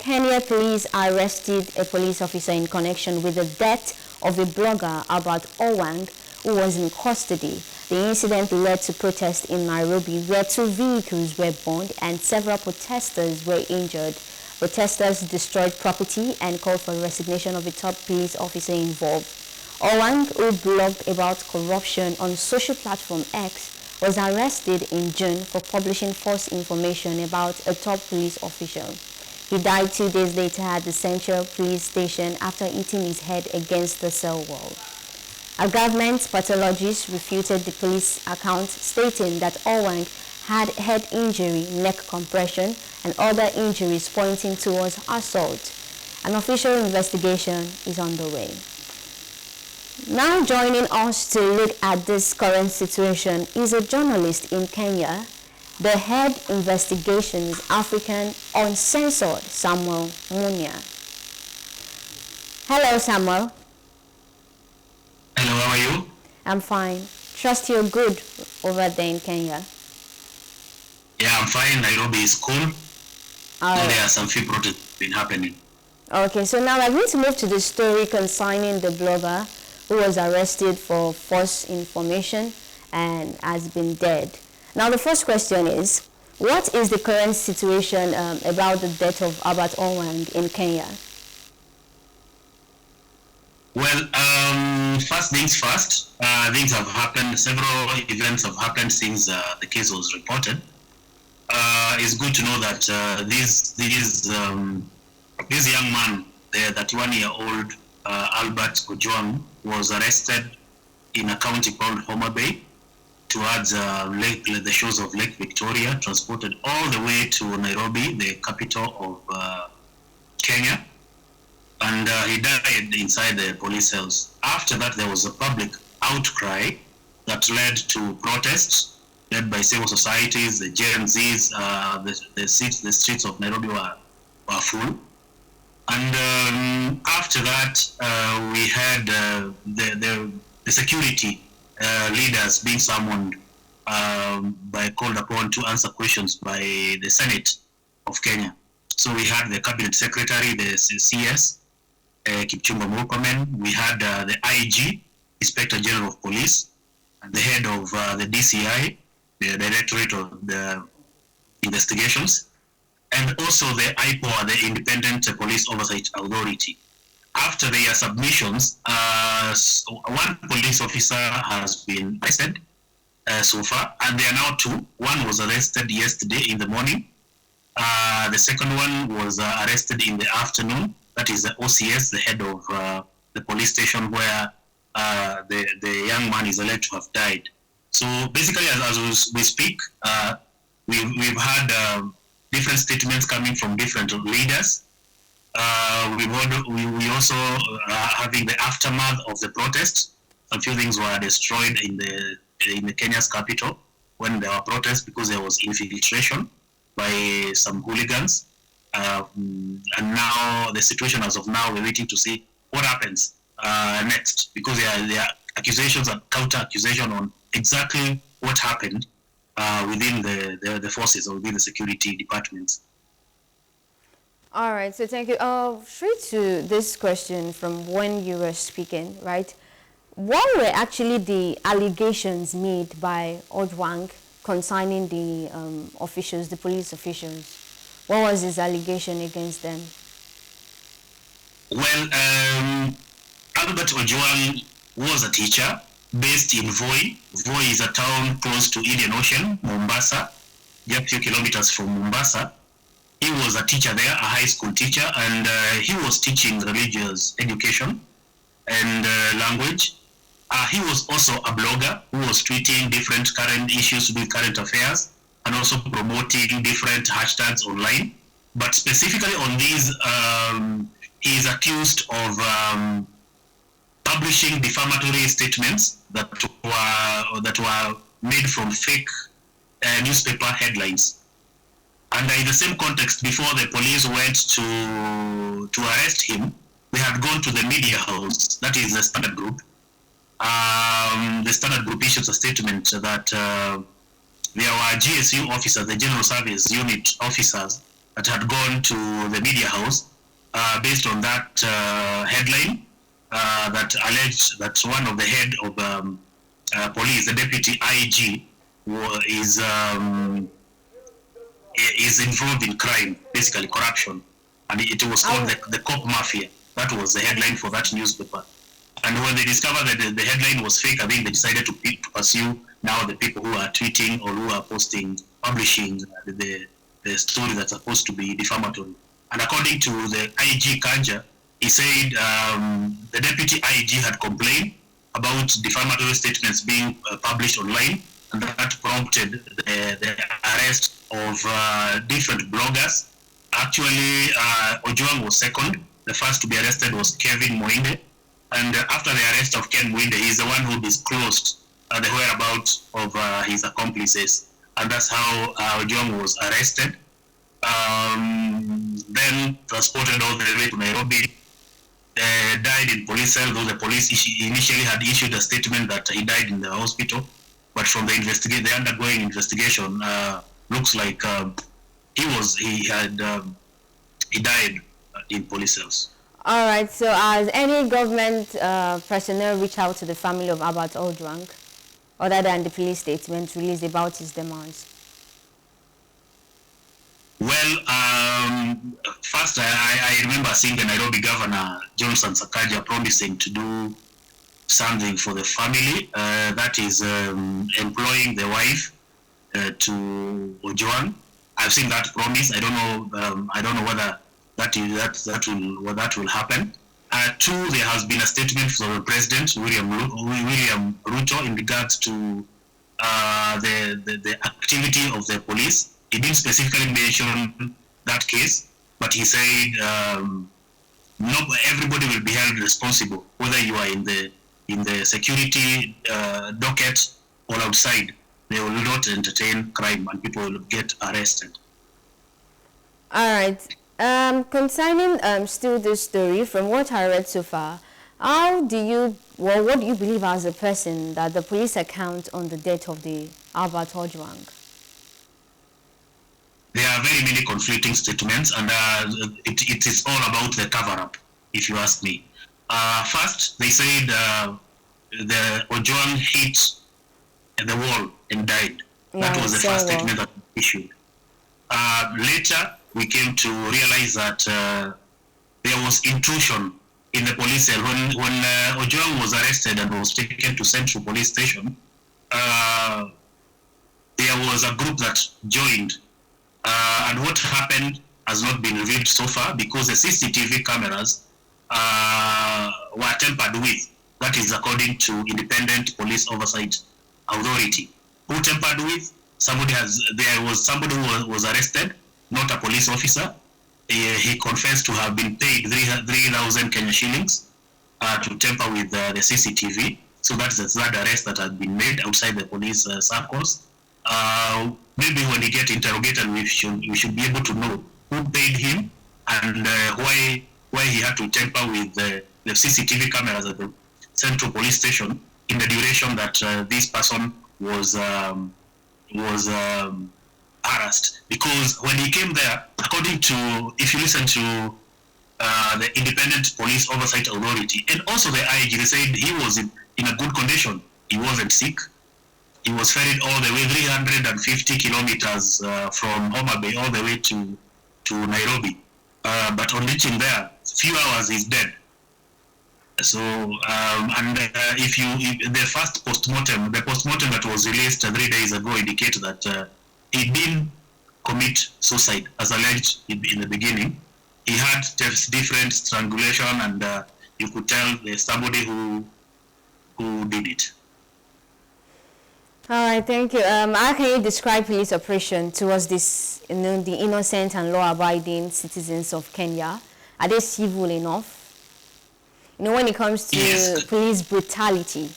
Kenya police arrested a police officer in connection with the death of a blogger about Ojwang, who was in custody. The incident led to protests in Nairobi, where 2 vehicles were burned and several protesters were injured. Protesters destroyed property and called for the resignation of the top police officer involved. Ojwang, who blogged about corruption on social platform X, was arrested in June for publishing false information about a top police official. He died 2 days later at the Central Police Station after hitting his head against the cell wall. A government pathologist refuted the police account, stating that Ojwang had head injury, neck compression, and other injuries pointing towards assault. An official investigation is underway. Now joining us to look at this current situation is a journalist in Kenya, the head investigations African uncensored Samuel Munya. Hello, Samuel. Hello, how are you? I'm fine. Trust you're good over there in Kenya. Yeah, I'm fine. Nairobi is cool. There are some few protests been happening. Okay, so now I'm going to move to the story concerning the blogger who was arrested for false information and has been dead. Now the first question is, what is the current situation about the death of Albert Ojwang in Kenya? Well, first things first, things have happened, several events have happened since the case was reported. It's good to know that this young man, the 31-year-old Albert Ojwang, was arrested in a county called Homa Bay towards the shores of Lake Victoria, transported all the way to Nairobi, the capital of Kenya, and he died inside the police cells. After that, there was a public outcry that led to protests led by civil societies, the Gen Zs. The streets of Nairobi were full. And after that, we had the security leaders being summoned, called upon to answer questions by the Senate of Kenya. So we had the cabinet secretary, the CS, Kipchumba Murkomen. We had the IG, Inspector General of Police, and the head of the DCI, the Directorate of the Investigations, and also the IPOA, the Independent Police Oversight Authority. After their submissions, one police officer has been arrested so far, and there are now 2. One was arrested yesterday in the morning. The second one was arrested in the afternoon. That is the OCS, the head of the police station where the young man is alleged to have died. So basically, as we speak, we've had different statements coming from different leaders. We also having the aftermath of the protest. A few things were destroyed in the Kenya's capital when there were protests because there was infiltration by some hooligans. And now the situation as of now, we're waiting to see what happens next, because there are accusations and counter accusation on exactly what happened within the forces or within the security departments. All right, so thank you. Straight to this question from when you were speaking, right? What were actually the allegations made by Ojwang concerning the officials, the police officials? What was his allegation against them? Well, Albert Ojwang was a teacher based in Voi. Voi is a town close to Indian Ocean, Mombasa, just a few kilometers from Mombasa. He was a teacher there, a high school teacher, and he was teaching religious education and language. He was also a blogger who was tweeting different current issues with current affairs and also promoting different hashtags online. But specifically on these, he is accused of publishing defamatory statements that were made from fake newspaper headlines. And in the same context, before the police went to arrest him, they had gone to the media house, that is the Standard Group. The Standard Group issued a statement that there were GSU officers, the General Service Unit officers, that had gone to the media house based on that headline that alleged that one of the head of police, the deputy IG, is involved in crime, basically corruption, and it was called the cop mafia. That was the headline for that newspaper. And when they discovered that the headline was fake, I think they decided to pursue now the people who are tweeting or who are publishing the story that's supposed to be defamatory. And according to the IG Kanja, he said the deputy IG had complained about defamatory statements being published online, and that prompted the arrest of different bloggers. Actually, Ojwang was second. The first to be arrested was Kevin Moinde. And after the arrest of Ken Moinde, he's the one who disclosed the whereabouts of his accomplices. And that's how Ojwang was arrested. Then transported all the way to Nairobi. Died in police cell, though the police initially had issued a statement that he died in the hospital. But from the undergoing investigation, looks like he died in police cells. All right. So, has any government personnel reached out to the family of Albert Ojwang, other than the police statement released about his demise? Well, first I remember seeing the Nairobi governor, Johnson Sakaja, promising to do something for the family. That is employing the wife to Ojwang. I've seen that promise. I don't know whether that will happen. Two, there has been a statement from the president, William Ruto, in regards to the activity of the police. He didn't specifically mention that case, but he said everybody will be held responsible, whether you are in the security docket or outside. They will not entertain crime, and people will get arrested. All right. Concerning still this story, from what I read so far, what do you believe as a person that the police account on the death of the Albert Ojwang? There are very many conflicting statements, and it is all about the cover-up, if you ask me. First, they said the Ojwang hit the wall and died. That was the first statement that was issued. Later, we came to realize that there was intrusion in the police cell. When Ojwang was arrested and was taken to Central Police Station, there was a group that joined. And what happened has not been revealed so far, because the CCTV cameras were tampered with. That is according to Independent Police Oversight Authority. Who tampered with? There was somebody who was arrested, not a police officer. He confessed to have been paid 3,000 Kenya shillings to tamper with the CCTV. So that's the third arrest that had been made outside the police circles. Maybe when he gets interrogated, we should be able to know who paid him and why he had to tamper with the CCTV cameras at the Central Police Station in the duration that this person was harassed. Because when he came there, according to, if you listen to the Independent Police Oversight Authority and also the IG, they said he was in a good condition. He wasn't sick. He was ferried all the way 350 kilometers from Homa Bay all the way to Nairobi. But on reaching there, few hours he's dead. So, the first postmortem, the postmortem that was released 3 days ago indicates that he didn't commit suicide as alleged in the beginning. He had different strangulation, and you could tell there's somebody who did it. All right, thank you. How can you describe police operation towards this, the innocent and law-abiding citizens of Kenya? Are they civil enough? When it comes to police brutality.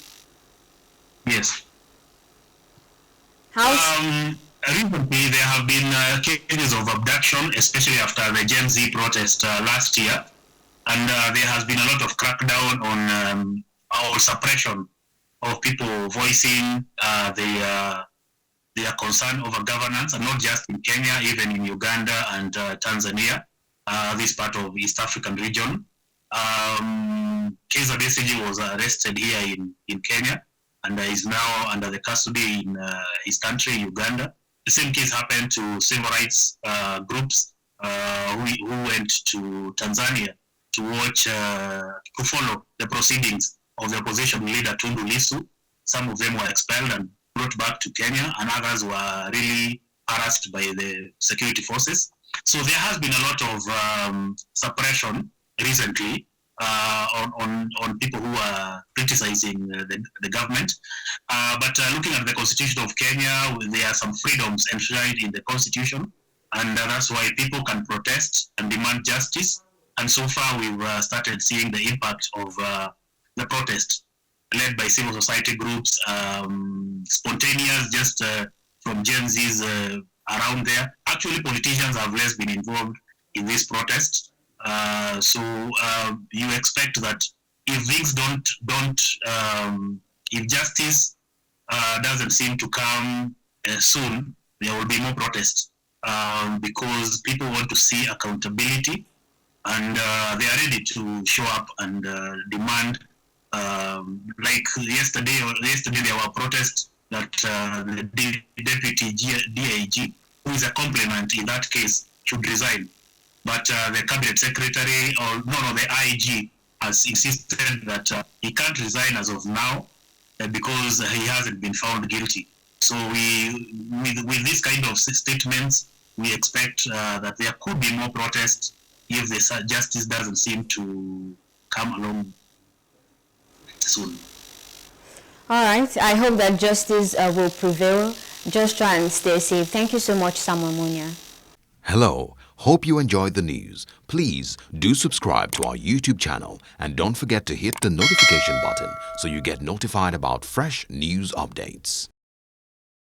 Yes. Recently, there have been cases of abduction, especially after the Gen Z protest last year, and there has been a lot of crackdown on or suppression of people voicing their They are concerned over governance, and not just in Kenya, even in Uganda and Tanzania, this part of East African region. Kizza Besigye was arrested here in Kenya and is now under the custody in his country, Uganda. The same case happened to civil rights groups who went to Tanzania to watch, to follow the proceedings of the opposition leader Tundu Lissu. Some of them were expelled and brought back to Kenya, and others were really harassed by the security forces. So there has been a lot of suppression recently on people who are criticizing the government. But looking at the Constitution of Kenya, there are some freedoms enshrined in the Constitution, and that's why people can protest and demand justice. And so far, we've started seeing the impact of the protest led by civil society groups, spontaneous, just from Gen Z's around there. Actually, politicians have less been involved in this protest. So you expect that if things if justice doesn't seem to come soon, there will be more protests because people want to see accountability, and they are ready to show up and demand. Like yesterday there were protests that the deputy DIG, who is a complement in that case, should resign. But the cabinet secretary, the IG, has insisted that he can't resign as of now because he hasn't been found guilty. So with this kind of statements, we expect that there could be more protests if the justice doesn't seem to come along soon. All right. I hope that justice will prevail. Just try and stay safe. Thank you so much, Samuel Munya. Hello. Hope you enjoyed the news. Please do subscribe to our YouTube channel and don't forget to hit the notification button so you get notified about fresh news updates.